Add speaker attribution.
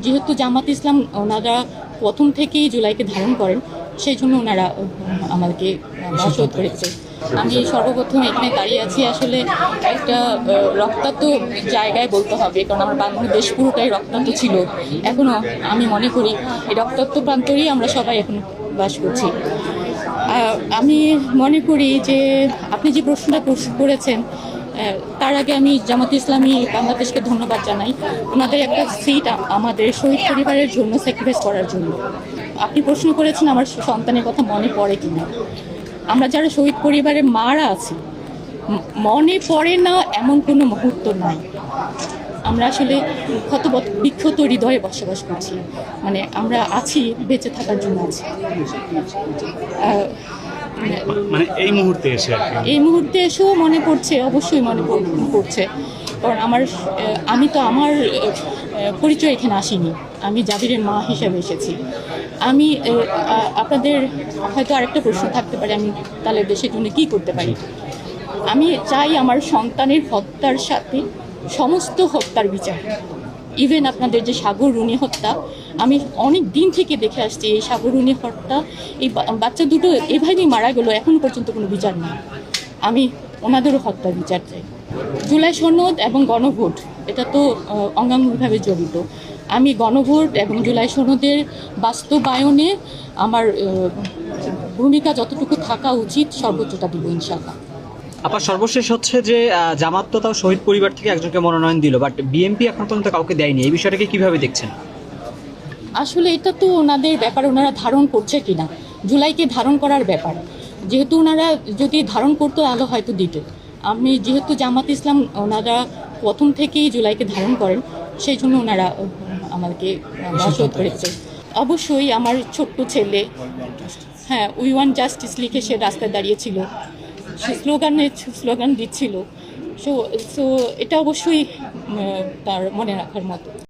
Speaker 1: যেহেতু জামাত ইসলাম ওনারা প্রথম থেকেই জুলাইকে ধারণ করেন, সেই জন্য ওনারা আমাদেরকে শহীদ করেছে। আমি সর্বপ্রথম এখানে দাঁড়িয়ে আছি আসলে একটা রক্তাক্ত জায়গায় বলতে হবে, কারণ আমার বাংলাদেশ পুরোটাই রক্তাক্ত ছিল। এখনও আমি মনে করি এই রক্তাক্ত প্রান্তরেই আমরা সবাই এখন বাস করছি। আমি মনে করি যে আপনি যে প্রশ্নটা করেছেন, তার আগে আমি জামাত ইসলামী বাংলাদেশকে ধন্যবাদ জানাই ওনাদের একটা সিট আমাদের শহীদ পরিবারের জন্য স্যাক্রিফাইস করার জন্য। আপনি প্রশ্ন করেছেন আমার সন্তানের কথা মনে পড়ে কিনা। আমরা যারা শহীদ পরিবারের মারা আছি, মনে পড়ে না এমন কোনো মুহূর্ত নাই। আমরা আসলে বিক্ষত হৃদয়ে বসবাস করছি, মানে আমরা আছি বেঁচে থাকার জন্য আছি।
Speaker 2: মানে এই মুহূর্তে
Speaker 1: এসেও মনে পড়ছে, অবশ্যই মনে পড়ছে, কারণ আমি তো আমার পরিচয় এখানে আসিনি, আমি জাবিরের মা হিসেবে এসেছি। আমি আপনাদের হয়তো আরেকটা প্রশ্ন থাকতে পারে, আমি তাহলে দেশের জন্য কী করতে পারি। আমি চাই আমার সন্তানের হত্যার সাথে সমস্ত হত্যার বিচার। ইভেন আপনাদের যে সাগর রুনি হত্যা, আমি অনেক দিন থেকে দেখে আসছি এই সাগর রুনি হত্যা, এই বাচ্চা দুটো এভাবেই মারা গেল, এখন পর্যন্ত কোনো বিচার নেই। আমি ওনাদেরও হত্যার বিচার চাই। জুলাই সনদ এবং গণভোট এটা তো অঙ্গাঙ্গিভাবে জড়িত। আমি গণভোট এবং জুলাই সনদের বাস্তবায়নে আমার ভূমিকা যতটুকু থাকা উচিত সর্বোচ্চটা দিব ইনশাআল্লাহ।
Speaker 3: আবার সর্বশেষ হচ্ছে যে জামাত তো তাও শহীদ পরিবার থেকে একজনকে মনোনয়ন দিল, বাট বিএনপি এখন পর্যন্ত কাউকে দেয়নি। এই বিষয়টাকে কিভাবে দেখছেন?
Speaker 1: আসলে এটা তো ওনাদের ব্যাপার, ওনারা ধারণ করছে কিনা, জুলাইকে ধারণ করার ব্যাপার। যেহেতু ওনারা যদি ধারণ করতো তাহলে হয়তো দিত। আমি যেহেতু জামাত ইসলাম ওনারা প্রথম থেকেই জুলাইকে ধারণ করেন, সেই জন্য ওনারা আমাদেরকে শহীদ করেছে। অবশ্যই আমার ছোট্ট ছেলে, হ্যাঁ, উই ওয়ান্ট জাস্টিস লিখে সে রাস্তায় দাঁড়িয়েছিল, সে স্লোগান দিচ্ছিল। সো এটা অবশ্যই তার মনে রাখার মতো।